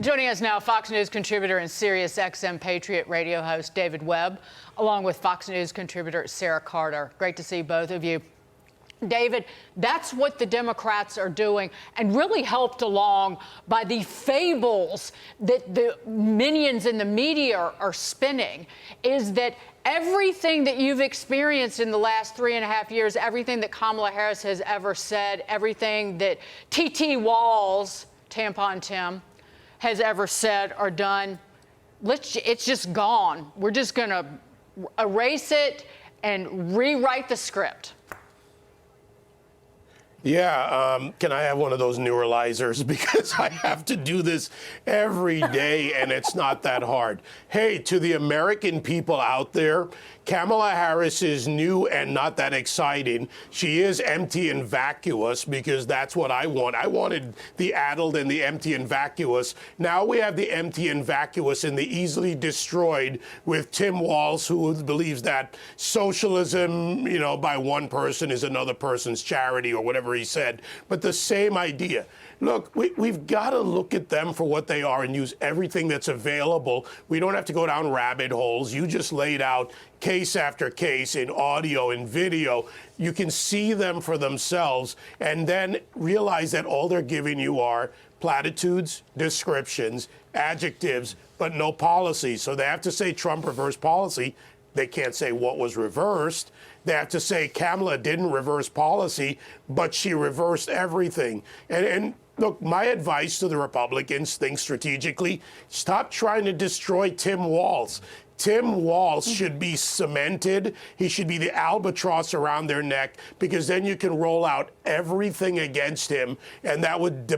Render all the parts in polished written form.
Joining us now, Fox News contributor and Sirius XM Patriot radio host David Webb, along with Fox News contributor Sara Carter. Great to see both of you. David, that's what the Democrats are doing, and really helped along by the fables that the minions in the media are spinning, is that everything that you've experienced in the last 3.5 years, everything that Kamala Harris has ever said, everything that T.T. Walls, Tampon Tim, has ever said or done, it's just gone. We're just going to erase it and rewrite the script. Yeah, can I have one of those neuralizers? Because I have to do this every day, and it's not that hard. Hey, to the American people out there, Kamala Harris is new and not that exciting. She is empty and vacuous, because that's what I want. I wanted the addled and the empty and vacuous. Now we have the empty and vacuous and the easily destroyed with Tim Walz, who believes that socialism, by one person is another person's charity, or whatever he said. But the same idea. Look, we've got to look at them for what they are and use everything that's available. We don't have to go down rabbit holes. You just laid out case after case in audio and video. You can see them for themselves and then realize that all they're giving you are platitudes, descriptions, adjectives, but no policy. So they have to say Trump reversed policy. They can't say what was reversed. They have to say Kamala didn't reverse policy, but she reversed everything. And look, my advice to the Republicans, think strategically. Stop trying to destroy Tim Walz. Tim Walz should be cemented. He should be the albatross around their neck, because then you can roll out everything against him, and that would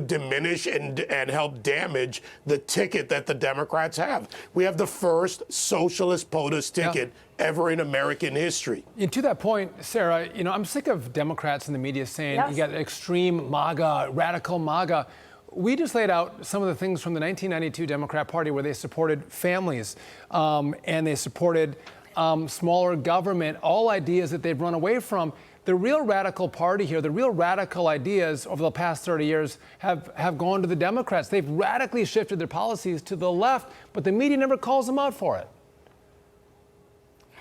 diminish and help damage the ticket that the Democrats have. We have the first socialist POTUS ticket ever in American history. And to that point, Sara, I'm sick of Democrats in the media saying you got extreme MAGA, radical MAGA. We just laid out some of the things from the 1992 Democrat Party where they supported families and they supported smaller government, all ideas that they've run away from. The real radical party here, the real radical ideas over the past 30 years have gone to the Democrats. They've radically shifted their policies to the left, but the media never calls them out for it.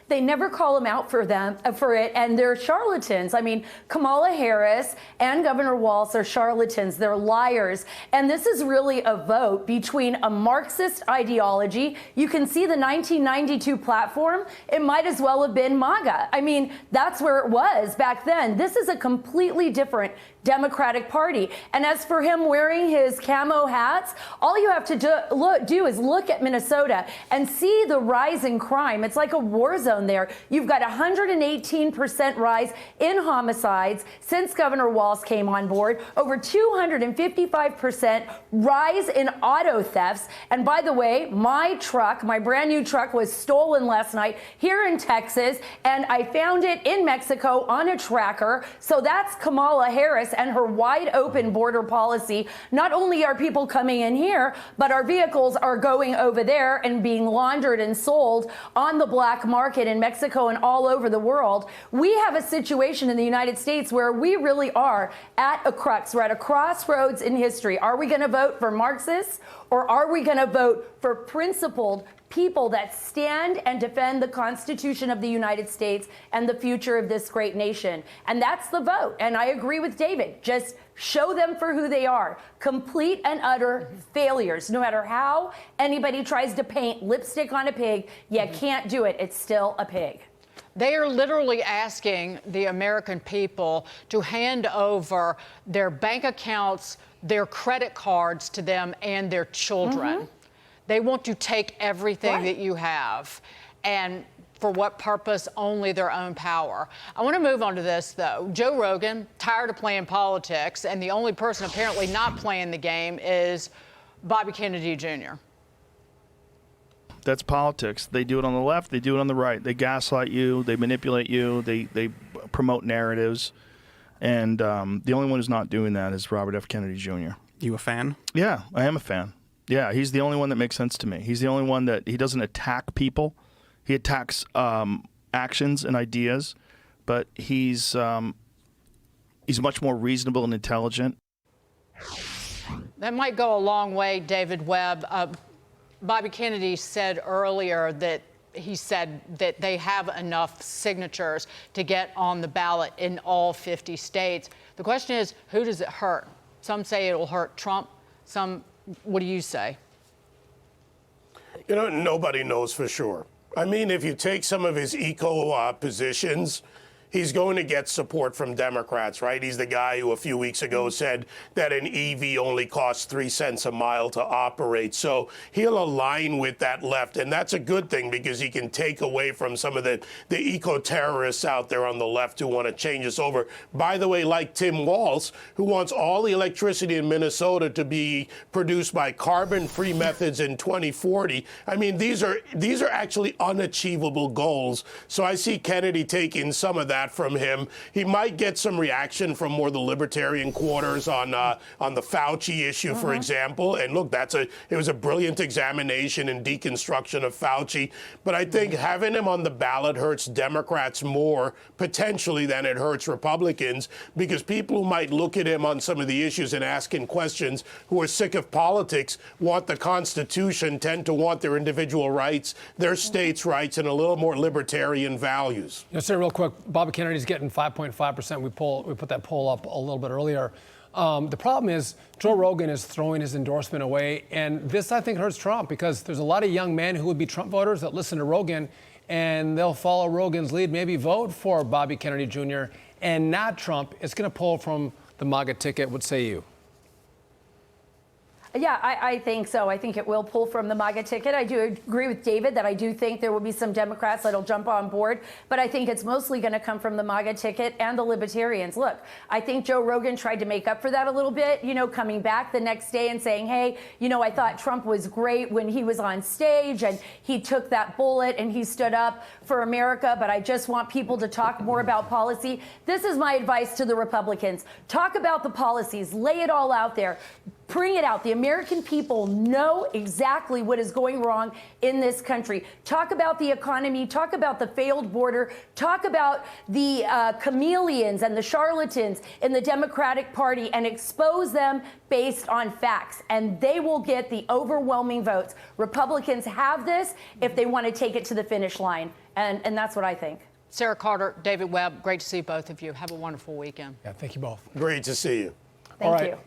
They never call them out for it, and they're charlatans. I mean, Kamala Harris and Governor Walz are charlatans. They're liars. And this is really a vote between a Marxist ideology. You can see the 1992 platform. It might as well have been MAGA. I mean, that's where it was back then. This is a completely different Democratic Party. And as for him wearing his camo hats, all you have to do is look at Minnesota and see the rise in crime. It's like a war zone there. You've got 118% rise in homicides since Governor Walz came on board, over 255% rise in auto thefts. And by the way, my brand new truck was stolen last night here in Texas, and I found it in Mexico on a tracker. So that's Kamala Harris and her wide open border policy. Not only are people coming in here, but our vehicles are going over there and being laundered and sold on the black market in Mexico and all over the world. We have a situation in the United States where we really are at a crux. We're at a crossroads in history. Are we going to vote for Marxists, or are we going to vote for principled people that stand and defend the Constitution of the United States and the future of this great nation? And that's the vote. And I agree with David. Just show them for who they are. Complete and utter failures. No matter how anybody tries to paint lipstick on a pig, you can't do it. It's still a pig. They are literally asking the American people to hand over their bank accounts, their credit cards to them, and their children. They want to take everything that you have. And for what purpose? Only their own power. I want to move on to this, though. Joe Rogan, tired of playing politics, and the only person apparently not playing the game is Bobby Kennedy Jr. That's politics. They do it on the left. They do it on the right. They gaslight you. They manipulate you. They promote narratives. And the only one who's not doing that is Robert F. Kennedy Jr. You a fan? Yeah, I am a fan. Yeah, he's the only one that makes sense to me. He's the only one that he doesn't attack people. He attacks actions and ideas, but he's much more reasonable and intelligent. That might go a long way, David Webb. Bobby Kennedy said earlier that he said that they have enough signatures to get on the ballot in all 50 states. The question is, who does it hurt? Some say it will hurt Trump. Some, what do you say? You know, nobody knows for sure. I mean, if you take some of his eco positions, he's going to get support from Democrats, right? He's the guy who a few weeks ago said that an EV only costs 3 cents a mile to operate. So he'll align with that left. And that's a good thing because he can take away from some of the eco-terrorists out there on the left who want to change us over. By the way, like Tim Walz, who wants all the electricity in Minnesota to be produced by carbon-free methods in 2040. I mean, these are actually unachievable goals. So I see Kennedy taking some of that from him. He might get some reaction from more the libertarian quarters on the Fauci issue, for example. And look, it was a brilliant examination and deconstruction of Fauci. But I think having him on the ballot hurts Democrats more potentially than it hurts Republicans, because people who might look at him on some of the issues and asking questions, who are sick of politics, want the Constitution, tend to want their individual rights, their states' rights, and a little more libertarian values. Yes, sir, real quick. Bobby Kennedy's getting 5.5%. We put that poll up a little bit earlier. The problem is Joe Rogan is throwing his endorsement away, and this, I think, hurts Trump because there's a lot of young men who would be Trump voters that listen to Rogan, and they'll follow Rogan's lead, maybe vote for Bobby Kennedy Jr. and not Trump. It's going to pull from the MAGA ticket. What say you? Yeah, I think so. I think it will pull from the MAGA ticket. I do agree with David that I do think there will be some Democrats that'll jump on board, but I think it's mostly going to come from the MAGA ticket and the libertarians. Look, I think Joe Rogan tried to make up for that a little bit, you know, coming back the next day and saying, hey, you know, I thought Trump was great when he was on stage and he took that bullet and he stood up for America, but I just want people to talk more about policy. This is my advice to the Republicans. Talk about the policies, lay it all out there. Bring it out. The American people know exactly what is going wrong in this country. Talk about the economy. Talk about the failed border. Talk about the chameleons and the charlatans in the Democratic Party and expose them based on facts. And they will get the overwhelming votes. Republicans have this if they want to take it to the finish line. And that's what I think. Sara Carter, David Webb, great to see both of you. Have a wonderful weekend. Yeah, thank you both. Great to see you. Thank you.